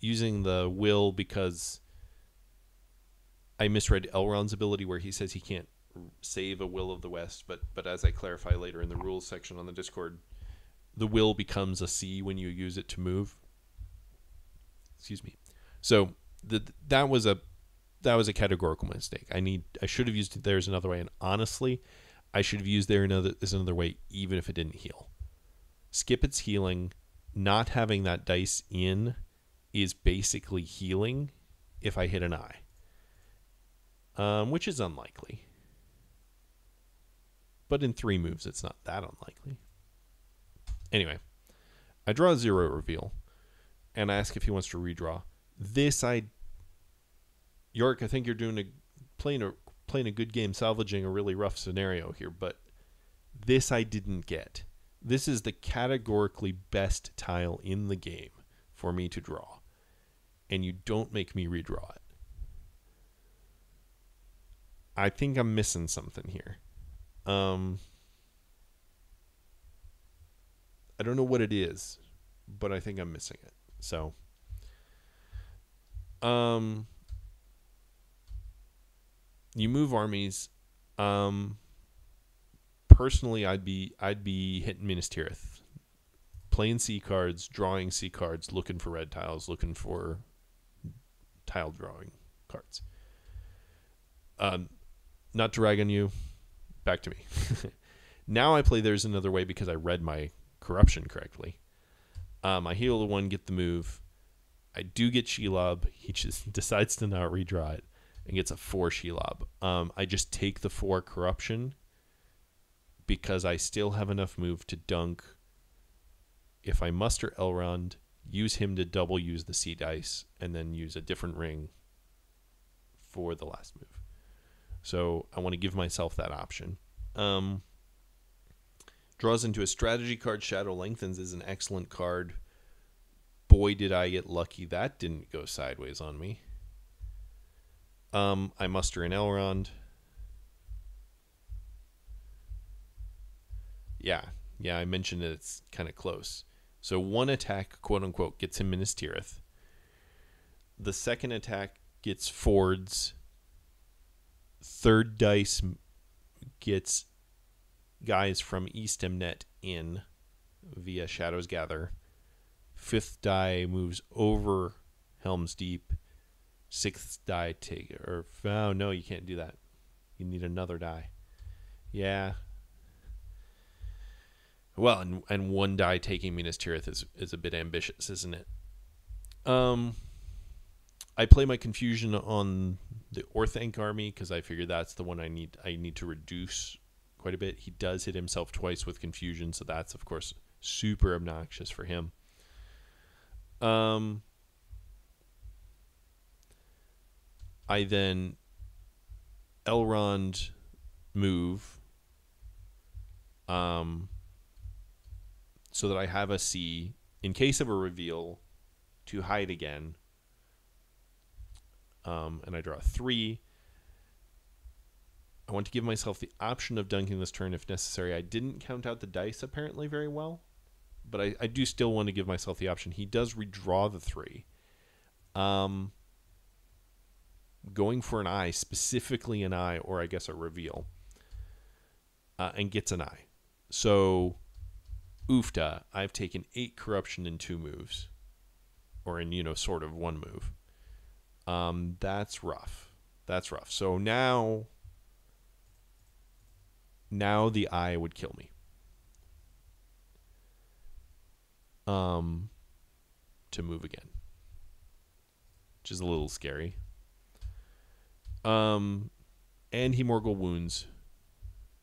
using the will because I misread Elrond's ability where he says he can't save a Will of the West, but as I clarify later in the rules section on the Discord, the will becomes a C when you use it to move. Excuse me. So that was a categorical mistake. I should have used There's Another Way, and honestly, I should have used There's Another Way even if it didn't heal. Skip its healing. Not having that dice in is basically healing if I hit an eye, which is unlikely. But in 3 moves, it's not that unlikely. Anyway, I draw a 0 reveal, and I ask if he wants to redraw. Jorrick, I think you're playing a good game, salvaging a really rough scenario here, but this I didn't get. This is the categorically best tile in the game for me to draw, and you don't make me redraw it. I think I'm missing something here. I don't know what it is, but I think I'm missing it. So, you move armies. Personally, I'd be hitting Minas Tirith, playing C cards, drawing C cards, looking for red tiles, looking for tile drawing cards. Not to rag on you. Back to me. Now I play There's Another Way because I read my corruption correctly. I heal the 1, get the move. I do get Shelob. He just decides to not redraw it and gets a 4 Shelob. I just take the 4 corruption because I still have enough move to dunk. If I muster Elrond, use him to double use the C dice, and then use a different ring for the last move. So I want to give myself that option. Draws into a strategy card. Shadow Lengthens is an excellent card. Boy, did I get lucky that didn't go sideways on me. I muster an Elrond. Yeah, I mentioned that it's kind of close. So 1 attack, quote unquote, gets him Minas Tirith. The second attack gets Fords. 3rd dice gets guys from East Emnet in via Shadow's Gather. 5th die moves over Helm's Deep. 6th die no, you can't do that. You need another die. Yeah. Well, and 1 die taking Minas Tirith is a bit ambitious, isn't it? I play my confusion on the Orthanc army because I figure that's the one I need to reduce quite a bit. He does hit himself twice with confusion, so that's of course super obnoxious for him. I then Elrond move, so that I have a C in case of a reveal to hide again. And I draw a 3. I want to give myself the option of dunking this turn if necessary. I didn't count out the dice apparently very well, but I do still want to give myself the option. He does redraw the 3. Going for an eye, specifically an eye, or I guess a reveal, and gets an eye. So, oofta, I've taken 8 corruption in 2 moves, or in, sort of 1 move. That's rough. That's rough. So now the eye would kill me. To move again, which is a little scary. And he Morgul wounds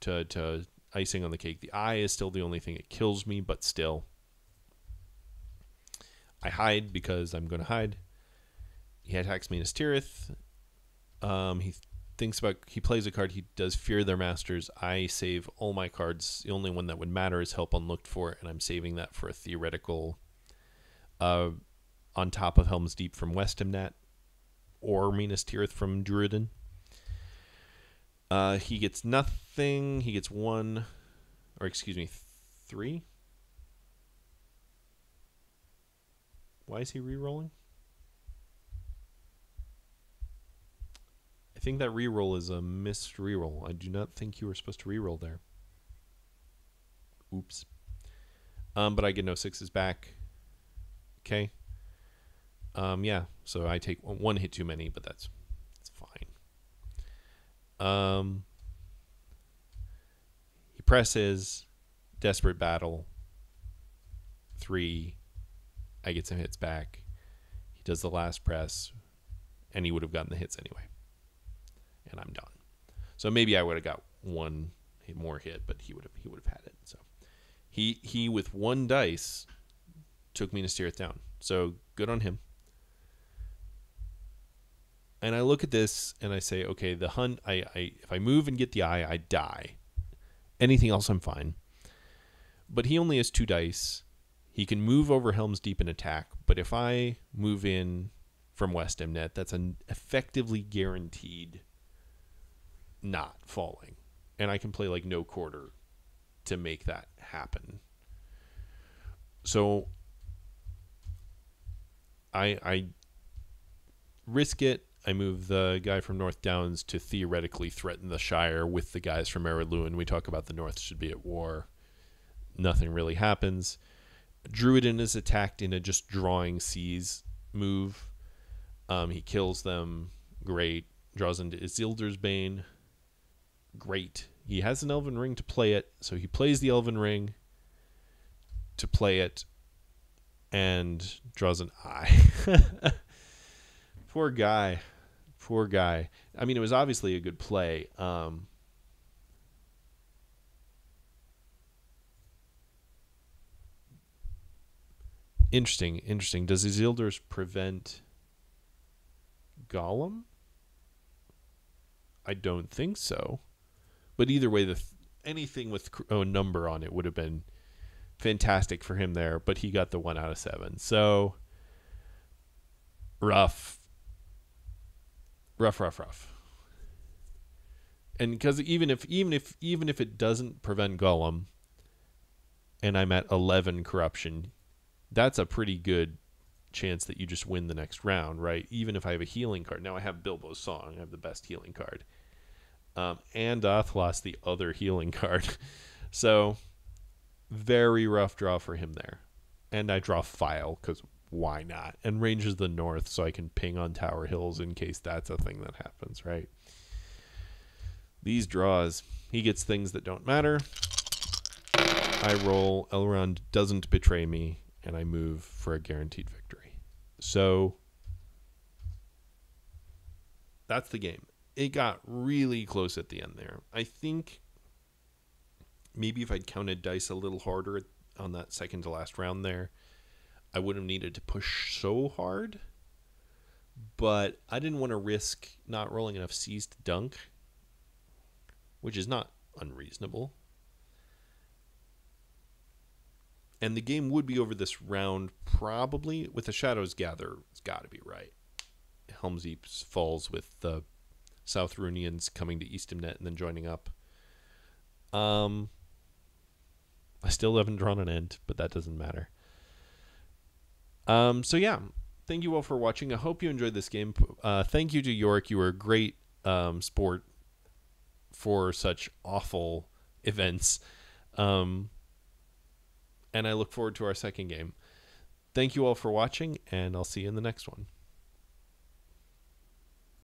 to icing on the cake. The eye is still the only thing that kills me, but still. I hide because I'm going to hide. He attacks Minas Tirith. He plays a card. He does Fear Their Masters. I save all my cards. The only one that would matter is Help Unlooked For, and I'm saving that for a theoretical on top of Helm's Deep from Westimnat or Minas Tirith from Druiden. He gets nothing. He gets 1, or excuse me, 3. Why is he re-rolling? I think that re-roll is a missed re-roll. I do not think you were supposed to re-roll there. Oops. But I get no 6s back. Okay. Yeah, so I take 1 hit too many, but that's fine. He presses. Desperate Battle. 3. I get some hits back. He does the last press, and he would have gotten the hits anyway. And I'm done. So maybe I would have got 1 more hit, but he would have had it. So he with 1 dice took Minas Tirith down. So good on him. And I look at this and I say, okay, the hunt. If I move and get the eye, I die. Anything else, I'm fine. But he only has 2 dice. He can move over Helm's Deep and attack. But if I move in from Westimnat, that's an effectively guaranteed not falling, and I can play like no quarter to make that happen. So I risk it. I move the guy from North Downs to theoretically threaten the Shire with the guys from Erilun. We talk about the North should be at war. Nothing really happens. Druiden is attacked in a just drawing seas move. He kills them. Great. Draws into Isildur's Bane. Great. He has an Elven Ring to play it, so he plays the Elven Ring to play it and draws an eye. Poor guy. Poor guy. I mean, it was obviously a good play. Interesting. Does Isildur's prevent Gollum? I don't think so. But either way, anything with a number on it would have been fantastic for him there. But he got the 1 out of 7. So rough. And because even if it doesn't prevent Gollum, and I'm at 11 corruption, that's a pretty good chance that you just win the next round, right? Even if I have a healing card. Now I have Bilbo's Song. I have the best healing card. And Athlos, the other healing card. So, very rough draw for him there. And I draw File, because why not? And ranges the north, so I can ping on Tower Hills in case that's a thing that happens, right? These draws. He gets things that don't matter. I roll. Elrond doesn't betray me, and I move for a guaranteed victory. So, that's the game. It got really close at the end there. I think maybe if I'd counted dice a little harder on that second to last round there, I wouldn't have needed to push so hard. But I didn't want to risk not rolling enough C's to dunk, which is not unreasonable. And the game would be over this round, probably, with the Shadows Gather. It's got to be right. Helm's Deep falls with the South Runians coming to Eastamnet and then joining up. I still haven't drawn an end, but that doesn't matter. So yeah, thank you all for watching. I hope you enjoyed this game. Thank you to Jorrick. You were a great sport for such awful events. And I look forward to our second game. Thank you all for watching, and I'll see you in the next one.